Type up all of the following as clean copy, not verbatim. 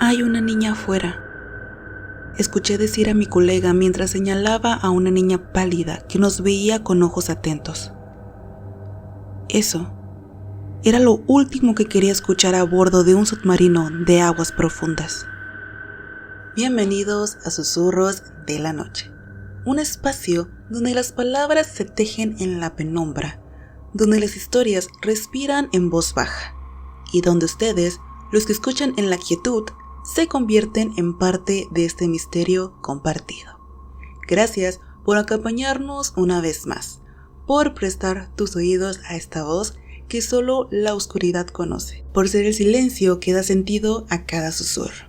Hay una niña afuera. Escuché decir a mi colega mientras señalaba a una niña pálida que nos veía con ojos atentos. Eso era lo último que quería escuchar a bordo de un submarino de aguas profundas. Bienvenidos a Susurros de la Noche, un espacio donde las palabras se tejen en la penumbra, donde las historias respiran en voz baja y donde ustedes, los que escuchan en la quietud, se convierten en parte de este misterio compartido. Gracias por acompañarnos una vez más, por prestar tus oídos a esta voz que solo la oscuridad conoce, por ser el silencio que da sentido a cada susurro.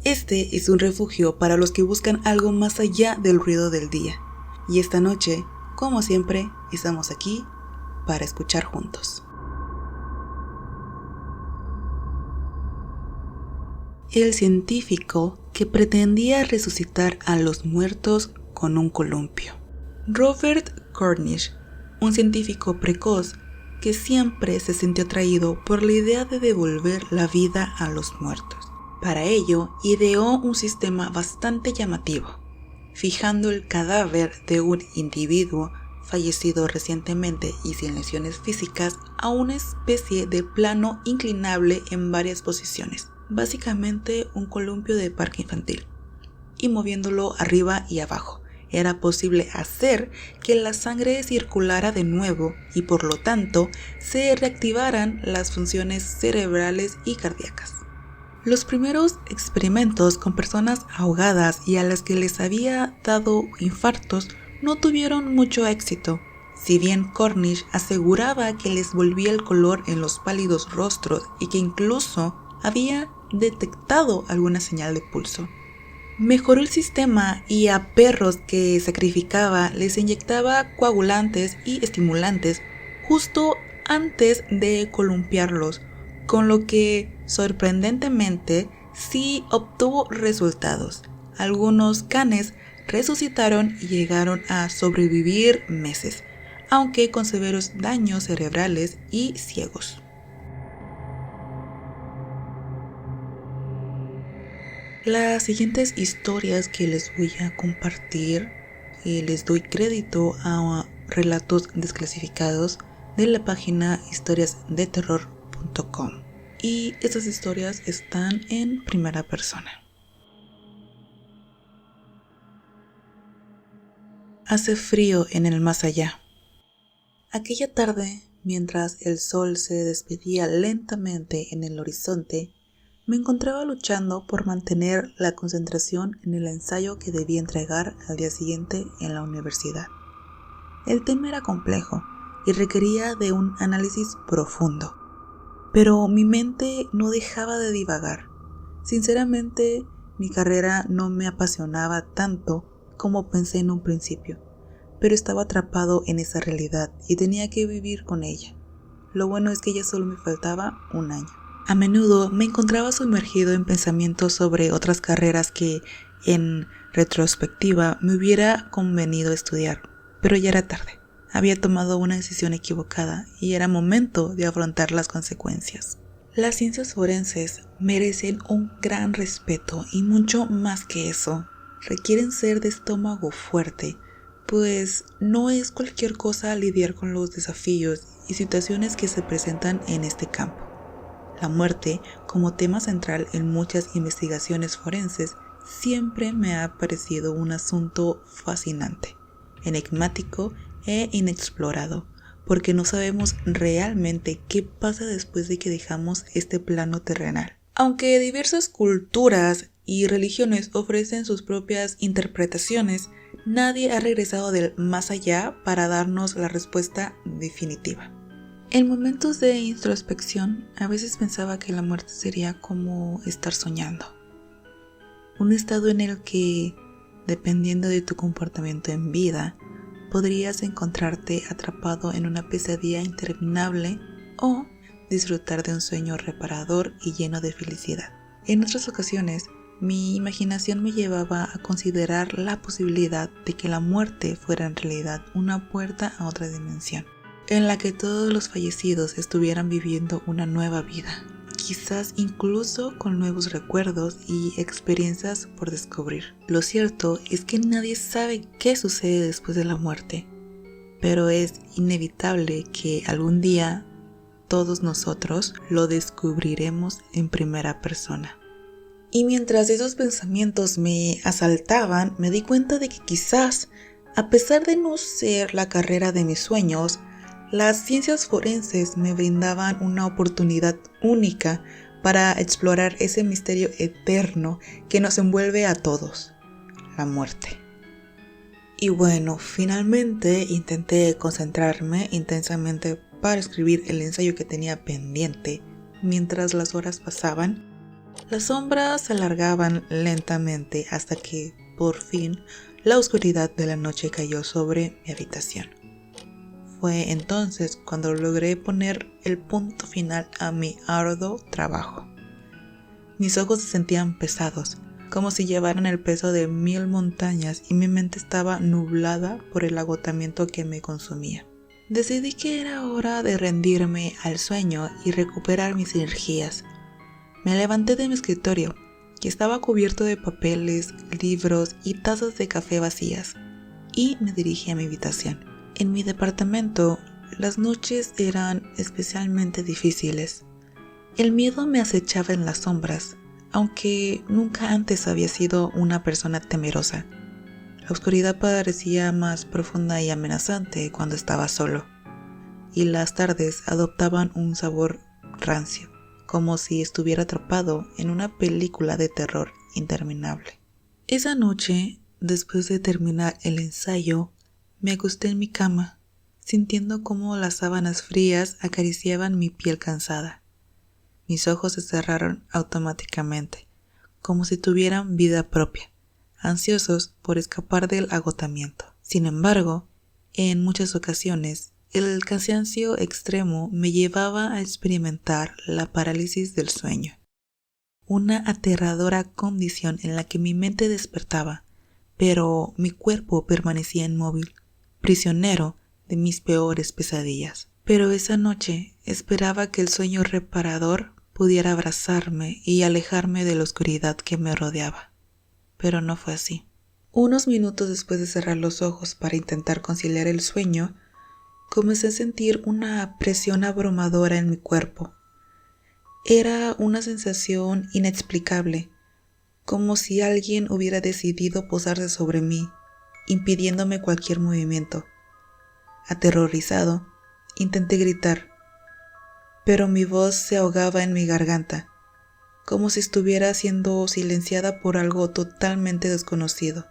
Este es un refugio para los que buscan algo más allá del ruido del día. Y esta noche, como siempre, estamos aquí para escuchar juntos. El científico que pretendía resucitar a los muertos con un columpio. Robert Cornish, un científico precoz que siempre se sintió atraído por la idea de devolver la vida a los muertos. Para ello, ideó un sistema bastante llamativo, fijando el cadáver de un individuo fallecido recientemente y sin lesiones físicas a una especie de plano inclinable en varias posiciones, básicamente un columpio de parque infantil, y moviéndolo arriba y abajo. Era posible hacer que la sangre circulara de nuevo y por lo tanto se reactivaran las funciones cerebrales y cardíacas. Los primeros experimentos con personas ahogadas y a las que les había dado infartos no tuvieron mucho éxito. Si bien Cornish aseguraba que les volvía el color en los pálidos rostros y que incluso había detectado alguna señal de pulso. Mejoró el sistema y a perros que sacrificaba les inyectaba coagulantes y estimulantes justo antes de columpiarlos, con lo que sorprendentemente sí obtuvo resultados. Algunos canes resucitaron y llegaron a sobrevivir meses, aunque con severos daños cerebrales y ciegos. Las siguientes historias que les voy a compartir, les doy crédito a relatos desclasificados de la página historiasdeterror.com y estas historias están en primera persona. Hace frío en el más allá. Aquella tarde, mientras el sol se despedía lentamente en el horizonte, me encontraba luchando por mantener la concentración en el ensayo que debía entregar al día siguiente en la universidad. El tema era complejo y requería de un análisis profundo, pero mi mente no dejaba de divagar. Sinceramente, mi carrera no me apasionaba tanto como pensé en un principio, pero estaba atrapado en esa realidad y tenía que vivir con ella. Lo bueno es que ya solo me faltaba un año. A menudo me encontraba sumergido en pensamientos sobre otras carreras que, en retrospectiva, me hubiera convenido estudiar, pero ya era tarde. Había tomado una decisión equivocada y era momento de afrontar las consecuencias. Las ciencias forenses merecen un gran respeto y mucho más que eso. Requieren ser de estómago fuerte, pues no es cualquier cosa lidiar con los desafíos y situaciones que se presentan en este campo. La muerte, como tema central en muchas investigaciones forenses, siempre me ha parecido un asunto fascinante, enigmático e inexplorado, porque no sabemos realmente qué pasa después de que dejamos este plano terrenal. Aunque diversas culturas y religiones ofrecen sus propias interpretaciones, nadie ha regresado del más allá para darnos la respuesta definitiva. En momentos de introspección, a veces pensaba que la muerte sería como estar soñando. Un estado en el que, dependiendo de tu comportamiento en vida, podrías encontrarte atrapado en una pesadilla interminable o disfrutar de un sueño reparador y lleno de felicidad. En otras ocasiones, mi imaginación me llevaba a considerar la posibilidad de que la muerte fuera en realidad una puerta a otra dimensión, en la que todos los fallecidos estuvieran viviendo una nueva vida. quizás incluso con nuevos recuerdos y experiencias por descubrir. Lo cierto es que nadie sabe qué sucede después de la muerte, pero es inevitable que algún día todos nosotros lo descubriremos en primera persona. Y mientras esos pensamientos me asaltaban, me di cuenta de que quizás, a pesar de no ser la carrera de mis sueños, las ciencias forenses me brindaban una oportunidad única para explorar ese misterio eterno que nos envuelve a todos, la muerte. Y bueno, finalmente intenté concentrarme intensamente para escribir el ensayo que tenía pendiente. Mientras las horas pasaban, las sombras se alargaban lentamente hasta que, por fin, la oscuridad de la noche cayó sobre mi habitación. Fue entonces cuando logré poner el punto final a mi arduo trabajo. Mis ojos se sentían pesados, como si llevaran el peso de 1000 montañas, y mi mente estaba nublada por el agotamiento que me consumía. Decidí que era hora de rendirme al sueño y recuperar mis energías. Me levanté de mi escritorio, que estaba cubierto de papeles, libros y tazas de café vacías, y me dirigí a mi habitación. En mi departamento, las noches eran especialmente difíciles. El miedo me acechaba en las sombras, aunque nunca antes había sido una persona temerosa. La oscuridad parecía más profunda y amenazante cuando estaba solo, y las tardes adoptaban un sabor rancio, como si estuviera atrapado en una película de terror interminable. Esa noche, después de terminar el ensayo, me acosté en mi cama, sintiendo cómo las sábanas frías acariciaban mi piel cansada. Mis ojos se cerraron automáticamente, como si tuvieran vida propia, ansiosos por escapar del agotamiento. Sin embargo, en muchas ocasiones, el cansancio extremo me llevaba a experimentar la parálisis del sueño, una aterradora condición en la que mi mente despertaba, pero mi cuerpo permanecía inmóvil, prisionero de mis peores pesadillas. Pero esa noche esperaba que el sueño reparador pudiera abrazarme y alejarme de la oscuridad que me rodeaba. Pero no fue así. Unos minutos después de cerrar los ojos para intentar conciliar el sueño, comencé a sentir una presión abrumadora en mi cuerpo. Era una sensación inexplicable, como si alguien hubiera decidido posarse sobre mí, impidiéndome cualquier movimiento. Aterrorizado, intenté gritar, pero mi voz se ahogaba en mi garganta, como si estuviera siendo silenciada por algo totalmente desconocido.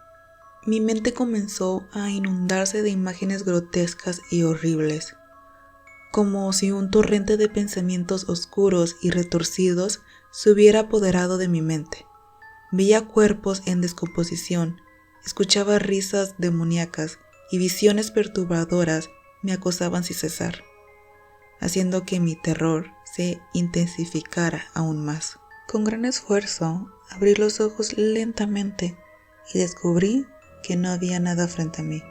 Mi mente comenzó a inundarse de imágenes grotescas y horribles, como si un torrente de pensamientos oscuros y retorcidos se hubiera apoderado de mi mente. Veía cuerpos en descomposición, escuchaba risas demoníacas y visiones perturbadoras me acosaban sin cesar, haciendo que mi terror se intensificara aún más. Con gran esfuerzo, abrí los ojos lentamente y descubrí que no había nada frente a mí.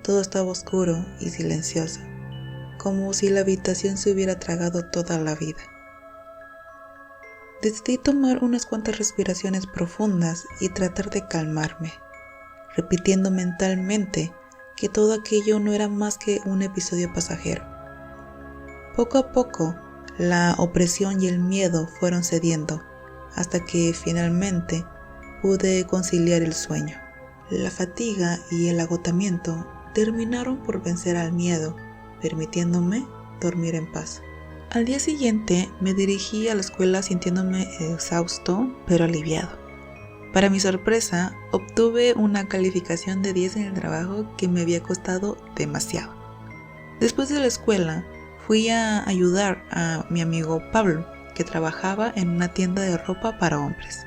Todo estaba oscuro y silencioso, como si la habitación se hubiera tragado toda la vida. Decidí tomar unas cuantas respiraciones profundas y tratar de calmarme, repitiendo mentalmente que todo aquello no era más que un episodio pasajero. Poco a poco, la opresión y el miedo fueron cediendo, hasta que finalmente pude conciliar el sueño. La fatiga y el agotamiento terminaron por vencer al miedo, permitiéndome dormir en paz. Al día siguiente me dirigí a la escuela sintiéndome exhausto pero aliviado. Para mi sorpresa, obtuve una calificación de 10 en el trabajo que me había costado demasiado. Después de la escuela, fui a ayudar a mi amigo Pablo, que trabajaba en una tienda de ropa para hombres.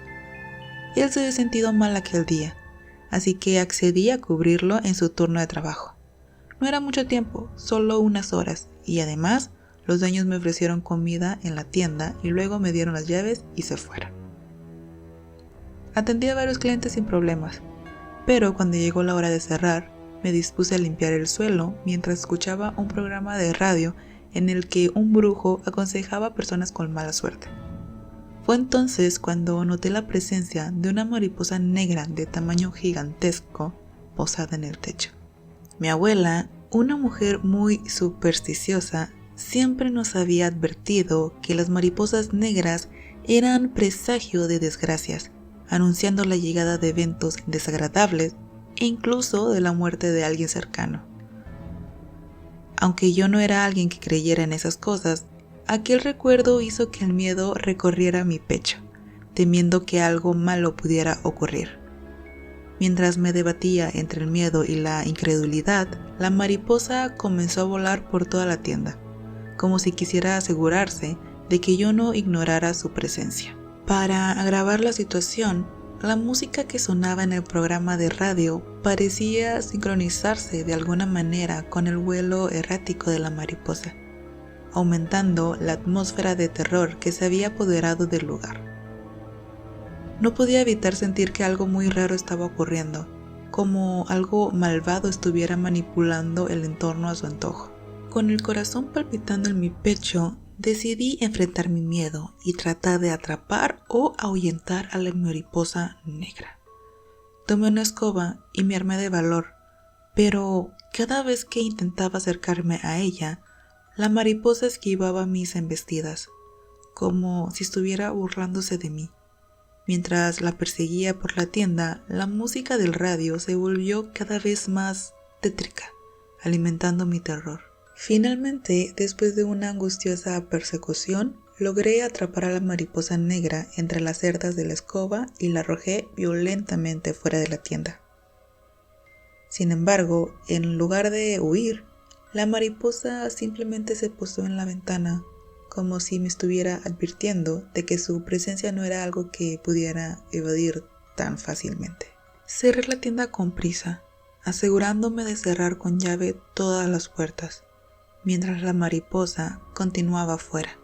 Él se había sentido mal aquel día, así que accedí a cubrirlo en su turno de trabajo. No era mucho tiempo, solo unas horas, y además los dueños me ofrecieron comida en la tienda y luego me dieron las llaves y se fueron. Atendí a varios clientes sin problemas, pero cuando llegó la hora de cerrar, me dispuse a limpiar el suelo mientras escuchaba un programa de radio en el que un brujo aconsejaba a personas con mala suerte. Fue entonces cuando noté la presencia de una mariposa negra de tamaño gigantesco posada en el techo. Mi abuela, una mujer muy supersticiosa, siempre nos había advertido que las mariposas negras eran presagio de desgracias, anunciando la llegada de eventos desagradables e incluso de la muerte de alguien cercano. Aunque yo no era alguien que creyera en esas cosas, aquel recuerdo hizo que el miedo recorriera mi pecho, temiendo que algo malo pudiera ocurrir. Mientras me debatía entre el miedo y la incredulidad, la mariposa comenzó a volar por toda la tienda, como si quisiera asegurarse de que yo no ignorara su presencia. Para agravar la situación, la música que sonaba en el programa de radio parecía sincronizarse de alguna manera con el vuelo errático de la mariposa, aumentando la atmósfera de terror que se había apoderado del lugar. No podía evitar sentir que algo muy raro estaba ocurriendo, como algo malvado estuviera manipulando el entorno a su antojo. Con el corazón palpitando en mi pecho, decidí enfrentar mi miedo y tratar de atrapar o ahuyentar a la mariposa negra. Tomé una escoba y me armé de valor, pero cada vez que intentaba acercarme a ella, la mariposa esquivaba mis embestidas, como si estuviera burlándose de mí. Mientras la perseguía por la tienda, la música del radio se volvió cada vez más tétrica, alimentando mi terror. Finalmente, después de una angustiosa persecución, logré atrapar a la mariposa negra entre las cerdas de la escoba y la arrojé violentamente fuera de la tienda. Sin embargo, en lugar de huir, la mariposa simplemente se posó en la ventana, como si me estuviera advirtiendo de que su presencia no era algo que pudiera evadir tan fácilmente. Cerré la tienda con prisa, asegurándome de cerrar con llave todas las puertas, mientras la mariposa continuaba fuera.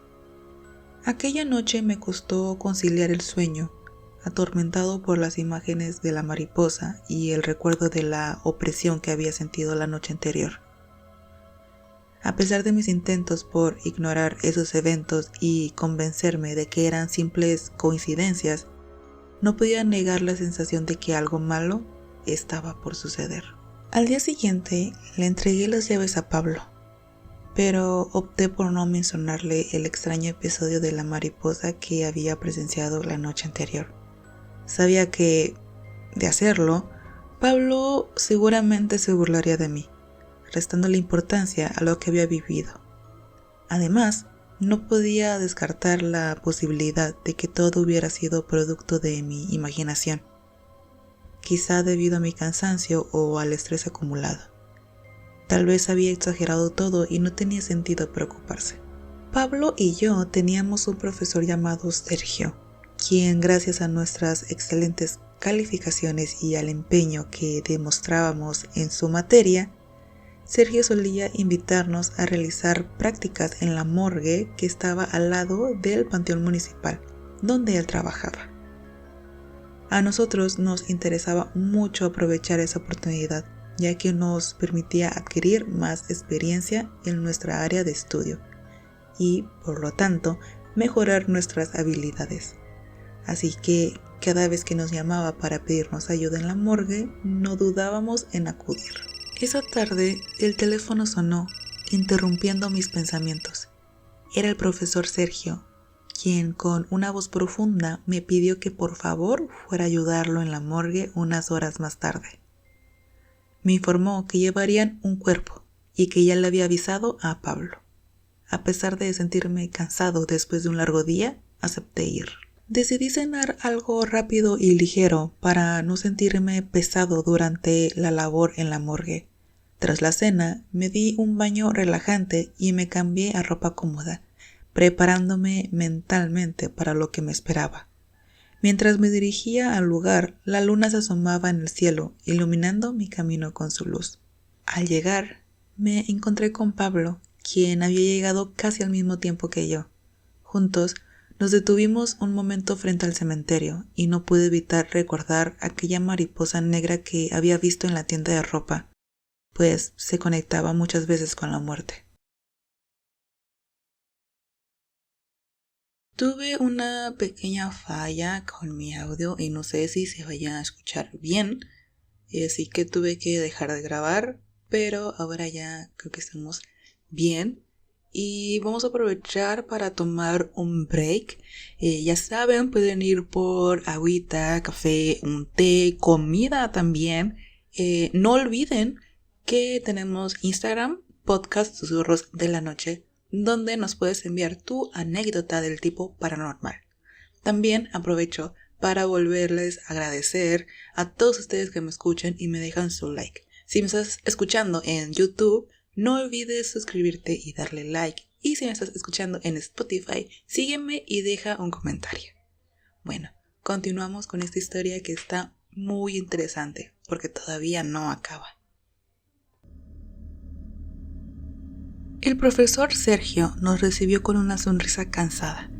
Aquella noche me costó conciliar el sueño, atormentado por las imágenes de la mariposa y el recuerdo de la opresión que había sentido la noche anterior. A pesar de mis intentos por ignorar esos eventos y convencerme de que eran simples coincidencias, no podía negar la sensación de que algo malo estaba por suceder. Al día siguiente le entregué las llaves a Pablo, pero opté por no mencionarle el extraño episodio de la mariposa que había presenciado la noche anterior. Sabía que, de hacerlo, Pablo seguramente se burlaría de mí, restándole importancia a lo que había vivido. Además, no podía descartar la posibilidad de que todo hubiera sido producto de mi imaginación, quizá debido a mi cansancio o al estrés acumulado. Tal vez había exagerado todo y no tenía sentido preocuparse. Pablo y yo teníamos un profesor llamado Sergio, quien, gracias a nuestras excelentes calificaciones y al empeño que demostrábamos en su materia, Sergio solía invitarnos a realizar prácticas en la morgue que estaba al lado del panteón municipal, donde él trabajaba. A nosotros nos interesaba mucho aprovechar esa oportunidad, ya que nos permitía adquirir más experiencia en nuestra área de estudio y, por lo tanto, mejorar nuestras habilidades. Así que, cada vez que nos llamaba para pedirnos ayuda en la morgue, no dudábamos en acudir. Esa tarde el teléfono sonó, interrumpiendo mis pensamientos. Era el profesor Sergio, quien con una voz profunda me pidió que por favor fuera a ayudarlo en la morgue unas horas más tarde. Me informó que llevarían un cuerpo y que ya le había avisado a Pablo. A pesar de sentirme cansado después de un largo día, acepté ir. Decidí cenar algo rápido y ligero para no sentirme pesado durante la labor en la morgue. Tras la cena, me di un baño relajante y me cambié a ropa cómoda, preparándome mentalmente para lo que me esperaba. Mientras me dirigía al lugar, la luna se asomaba en el cielo, iluminando mi camino con su luz. Al llegar, me encontré con Pablo, quien había llegado casi al mismo tiempo que yo. Juntos, nos detuvimos un momento frente al cementerio y no pude evitar recordar aquella mariposa negra que había visto en la tienda de ropa, pues se conectaba muchas veces con la muerte. Tuve una pequeña falla con mi audio y no sé si se vaya a escuchar bien, así que tuve que dejar de grabar, pero ahora ya creo que estamos bien y vamos a aprovechar para tomar un break. Ya saben, pueden ir por agüita, café, un té, comida también. No olviden que tenemos Instagram, podcast Susurros de la Noche, donde nos puedes enviar tu anécdota del tipo paranormal. También aprovecho para volverles a agradecer a todos ustedes que me escuchan y me dejan su like. Si me estás escuchando en YouTube, no olvides suscribirte y darle like. Y si me estás escuchando en Spotify, sígueme y deja un comentario. Bueno, continuamos con esta historia que está muy interesante porque todavía no acaba. El profesor Sergio nos recibió con una sonrisa cansada,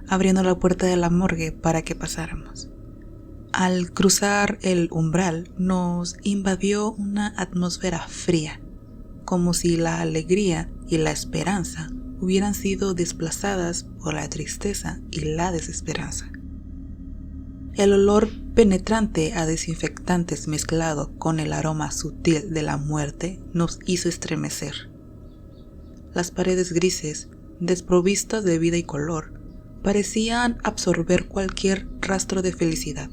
abriendo la puerta de la morgue para que pasáramos. Al cruzar el umbral nos invadió una atmósfera fría, como si la alegría y la esperanza hubieran sido desplazadas por la tristeza y la desesperanza. El olor penetrante a desinfectantes mezclado con el aroma sutil de la muerte nos hizo estremecer. Las paredes grises, desprovistas de vida y color, parecían absorber cualquier rastro de felicidad.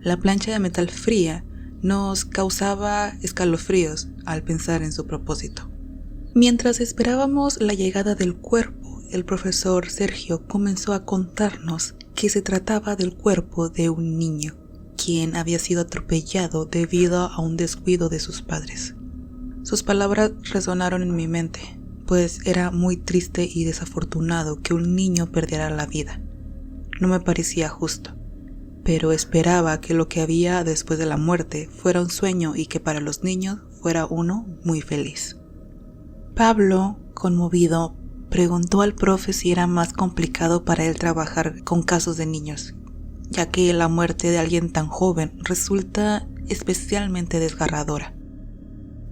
La plancha de metal fría nos causaba escalofríos al pensar en su propósito. Mientras esperábamos la llegada del cuerpo, el profesor Sergio comenzó a contarnos que se trataba del cuerpo de un niño, quien había sido atropellado debido a un descuido de sus padres. Sus palabras resonaron en mi mente, pues era muy triste y desafortunado que un niño perdiera la vida. No me parecía justo, pero esperaba que lo que había después de la muerte fuera un sueño y que para los niños fuera uno muy feliz. Pablo, conmovido, preguntó al profe si era más complicado para él trabajar con casos de niños, ya que la muerte de alguien tan joven resulta especialmente desgarradora.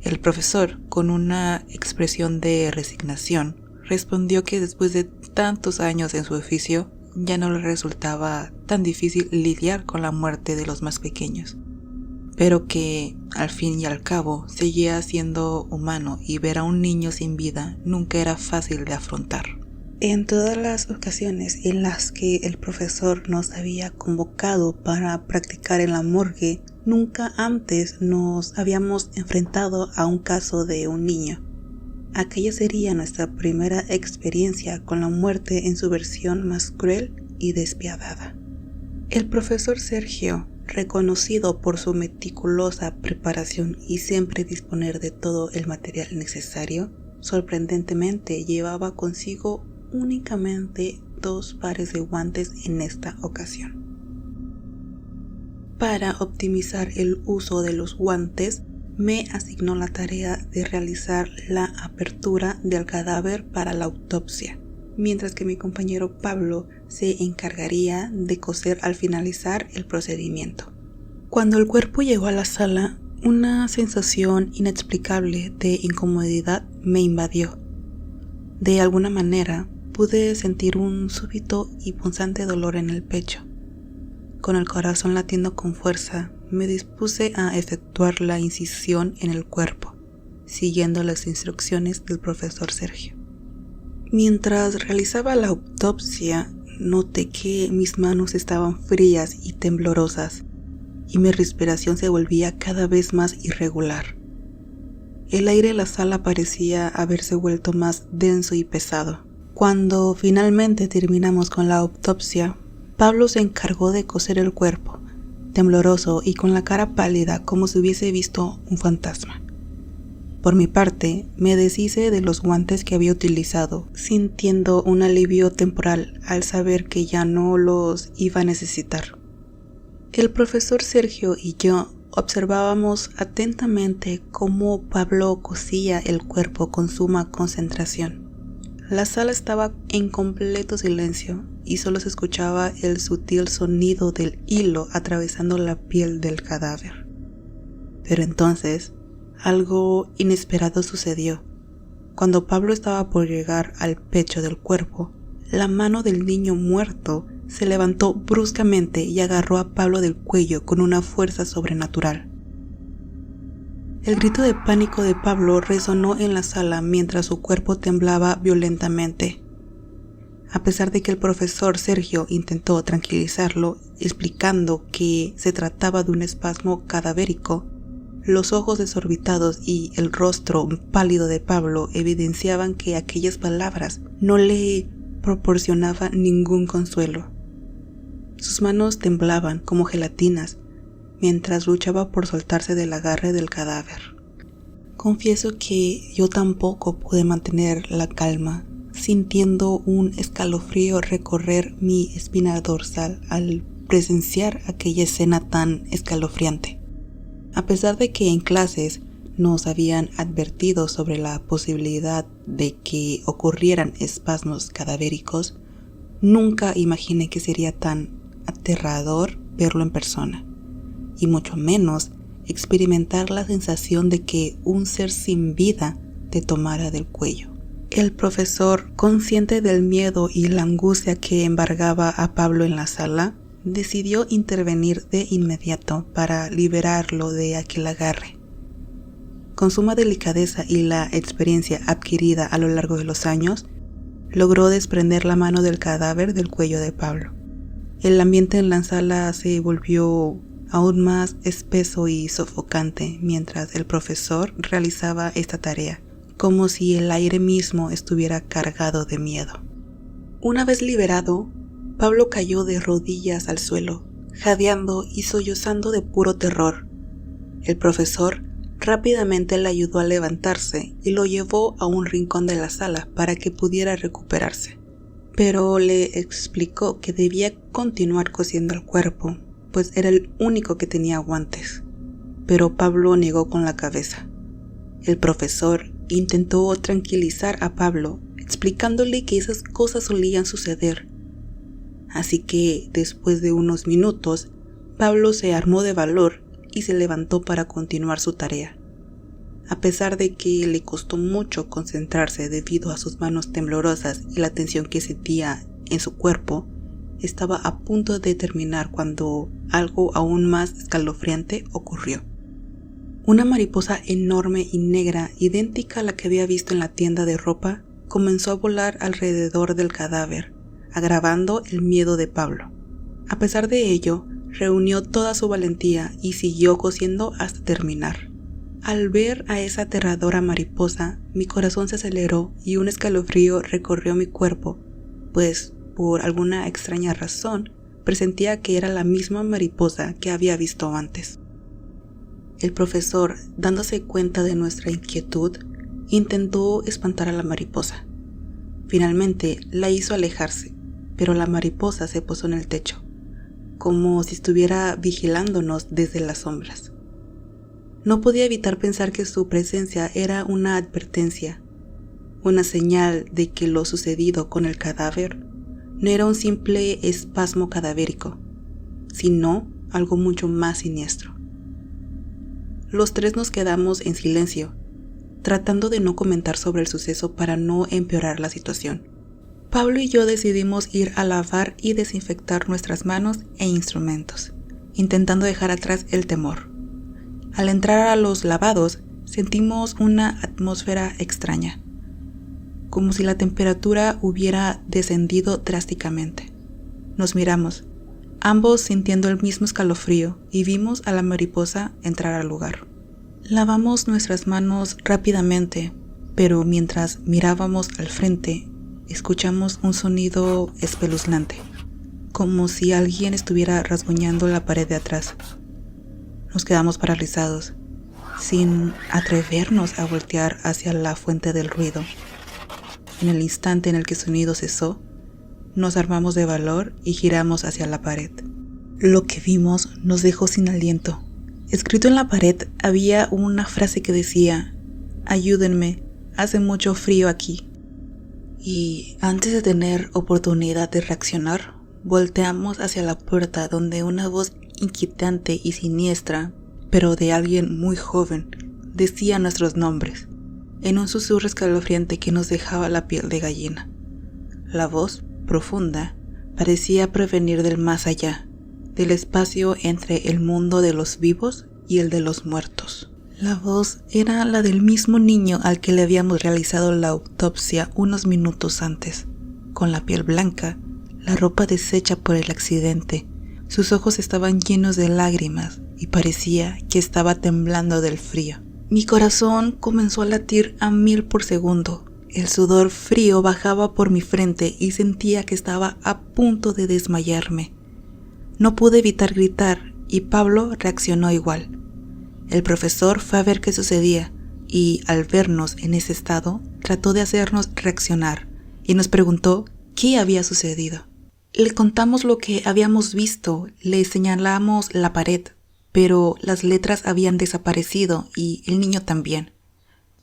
El profesor, con una expresión de resignación, respondió que después de tantos años en su oficio, ya no le resultaba tan difícil lidiar con la muerte de los más pequeños, pero que, al fin y al cabo, seguía siendo humano y ver a un niño sin vida nunca era fácil de afrontar. En todas las ocasiones en las que el profesor nos había convocado para practicar en la morgue, nunca antes nos habíamos enfrentado a un caso de un niño. Aquella sería nuestra primera experiencia con la muerte en su versión más cruel y despiadada. El profesor Sergio, reconocido por su meticulosa preparación y siempre disponer de todo el material necesario, sorprendentemente llevaba consigo únicamente 2 pares de guantes en esta ocasión. Para optimizar el uso de los guantes, me asignó la tarea de realizar la apertura del cadáver para la autopsia, mientras que mi compañero Pablo se encargaría de coser al finalizar el procedimiento. Cuando el cuerpo llegó a la sala, una sensación inexplicable de incomodidad me invadió. De alguna manera, pude sentir un súbito y punzante dolor en el pecho. Con el corazón latiendo con fuerza, me dispuse a efectuar la incisión en el cuerpo, siguiendo las instrucciones del profesor Sergio. Mientras realizaba la autopsia, noté que mis manos estaban frías y temblorosas, y mi respiración se volvía cada vez más irregular. El aire de la sala parecía haberse vuelto más denso y pesado. Cuando finalmente terminamos con la autopsia, Pablo se encargó de coser el cuerpo, tembloroso y con la cara pálida como si hubiese visto un fantasma. Por mi parte, me deshice de los guantes que había utilizado, sintiendo un alivio temporal al saber que ya no los iba a necesitar. El profesor Sergio y yo observábamos atentamente cómo Pablo cosía el cuerpo con suma concentración. La sala estaba en completo silencio y solo se escuchaba el sutil sonido del hilo atravesando la piel del cadáver. Pero entonces, algo inesperado sucedió. Cuando Pablo estaba por llegar al pecho del cuerpo, la mano del niño muerto se levantó bruscamente y agarró a Pablo del cuello con una fuerza sobrenatural. El grito de pánico de Pablo resonó en la sala mientras su cuerpo temblaba violentamente. A pesar de que el profesor Sergio intentó tranquilizarlo, explicando que se trataba de un espasmo cadavérico, los ojos desorbitados y el rostro pálido de Pablo evidenciaban que aquellas palabras no le proporcionaban ningún consuelo. Sus manos temblaban como gelatinas mientras luchaba por soltarse del agarre del cadáver. Confieso que yo tampoco pude mantener la calma, sintiendo un escalofrío recorrer mi espina dorsal al presenciar aquella escena tan escalofriante. A pesar de que en clases nos habían advertido sobre la posibilidad de que ocurrieran espasmos cadavéricos, nunca imaginé que sería tan aterrador verlo en persona, y mucho menos experimentar la sensación de que un ser sin vida te tomara del cuello. El profesor, consciente del miedo y la angustia que embargaba a Pablo en la sala, decidió intervenir de inmediato para liberarlo de aquel agarre. Con suma delicadeza y la experiencia adquirida a lo largo de los años, logró desprender la mano del cadáver del cuello de Pablo. El ambiente en la sala se volvió aún más espeso y sofocante mientras el profesor realizaba esta tarea, como si el aire mismo estuviera cargado de miedo. Una vez liberado, Pablo cayó de rodillas al suelo, jadeando y sollozando de puro terror. El profesor rápidamente le ayudó a levantarse y lo llevó a un rincón de la sala para que pudiera recuperarse. Pero le explicó que debía continuar cosiendo el cuerpo, pues era el único que tenía guantes. Pero Pablo negó con la cabeza. El profesor intentó tranquilizar a Pablo, explicándole que esas cosas solían suceder. Así que, después de unos minutos, Pablo se armó de valor y se levantó para continuar su tarea. A pesar de que le costó mucho concentrarse debido a sus manos temblorosas y la tensión que sentía en su cuerpo, estaba a punto de terminar cuando algo aún más escalofriante ocurrió. Una mariposa enorme y negra, idéntica a la que había visto en la tienda de ropa, comenzó a volar alrededor del cadáver, agravando el miedo de Pablo. A pesar de ello, reunió toda su valentía y siguió cosiendo hasta terminar. Al ver a esa aterradora mariposa, mi corazón se aceleró y un escalofrío recorrió mi cuerpo, pues, por alguna extraña razón, presentía que era la misma mariposa que había visto antes. El profesor, dándose cuenta de nuestra inquietud, intentó espantar a la mariposa. Finalmente la hizo alejarse, pero la mariposa se posó en el techo, como si estuviera vigilándonos desde las sombras. No podía evitar pensar que su presencia era una advertencia, una señal de que lo sucedido con el cadáver no era un simple espasmo cadavérico, sino algo mucho más siniestro. Los tres nos quedamos en silencio, tratando de no comentar sobre el suceso para no empeorar la situación. Pablo y yo decidimos ir a lavar y desinfectar nuestras manos e instrumentos, intentando dejar atrás el temor. Al entrar a los lavados, sentimos una atmósfera extraña, como si la temperatura hubiera descendido drásticamente. Nos miramos, ambos sintiendo el mismo escalofrío, y vimos a la mariposa entrar al lugar. Lavamos nuestras manos rápidamente, pero mientras mirábamos al frente, escuchamos un sonido espeluznante, como si alguien estuviera rasguñando la pared de atrás. Nos quedamos paralizados, sin atrevernos a voltear hacia la fuente del ruido. En el instante en el que el sonido cesó, nos armamos de valor y giramos hacia la pared. Lo que vimos nos dejó sin aliento. Escrito en la pared había una frase que decía: "Ayúdenme, hace mucho frío aquí". Y antes de tener oportunidad de reaccionar, volteamos hacia la puerta donde una voz inquietante y siniestra, pero de alguien muy joven, decía nuestros nombres, en un susurro escalofriante que nos dejaba la piel de gallina. La voz profunda parecía provenir del más allá, del espacio entre el mundo de los vivos y el de los muertos. La voz era la del mismo niño al que le habíamos realizado la autopsia unos minutos antes, con la piel blanca, la ropa deshecha por el accidente. Sus ojos estaban llenos de lágrimas y parecía que estaba temblando del frío. Mi corazón comenzó a latir a 1000 por segundo. El sudor frío bajaba por mi frente y sentía que estaba a punto de desmayarme. No pude evitar gritar y Pablo reaccionó igual. El profesor fue a ver qué sucedía y, al vernos en ese estado, trató de hacernos reaccionar y nos preguntó qué había sucedido. Le contamos lo que habíamos visto, le señalamos la pared, pero las letras habían desaparecido y el niño también.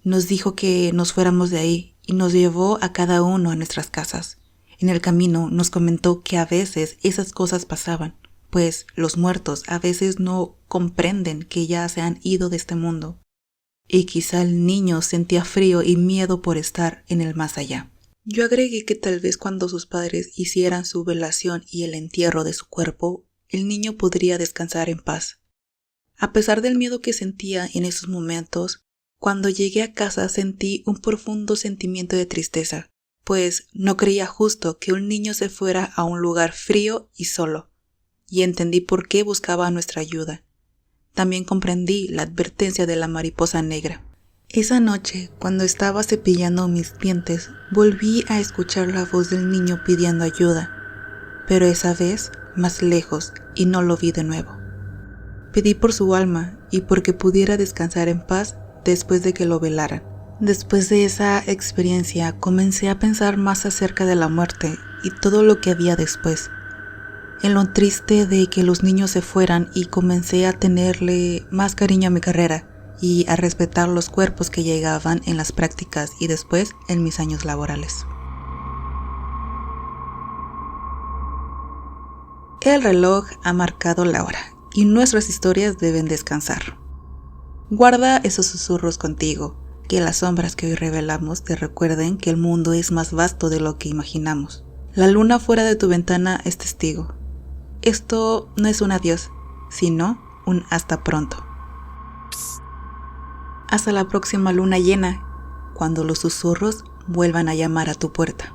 Nos dijo que nos fuéramos de ahí y nos llevó a cada uno a nuestras casas. En el camino nos comentó que a veces esas cosas pasaban, pues los muertos a veces no comprenden que ya se han ido de este mundo. Y quizá el niño sentía frío y miedo por estar en el más allá. Yo agregué que tal vez cuando sus padres hicieran su velación y el entierro de su cuerpo, el niño podría descansar en paz. A pesar del miedo que sentía en esos momentos, cuando llegué a casa sentí un profundo sentimiento de tristeza, pues no creía justo que un niño se fuera a un lugar frío y solo, y entendí por qué buscaba nuestra ayuda. También comprendí la advertencia de la mariposa negra. Esa noche, cuando estaba cepillando mis dientes, volví a escuchar la voz del niño pidiendo ayuda, pero esa vez más lejos y no lo vi de nuevo. Pedí por su alma y porque pudiera descansar en paz después de que lo velaran. Después de esa experiencia comencé a pensar más acerca de la muerte y todo lo que había después. En lo triste de que los niños se fueran y comencé a tenerle más cariño a mi carrera y a respetar los cuerpos que llegaban en las prácticas y después en mis años laborales. El reloj ha marcado la hora y nuestras historias deben descansar. Guarda esos susurros contigo, que las sombras que hoy revelamos te recuerden que el mundo es más vasto de lo que imaginamos. La luna fuera de tu ventana es testigo. Esto no es un adiós, sino un hasta pronto. Hasta la próxima luna llena, cuando los susurros vuelvan a llamar a tu puerta.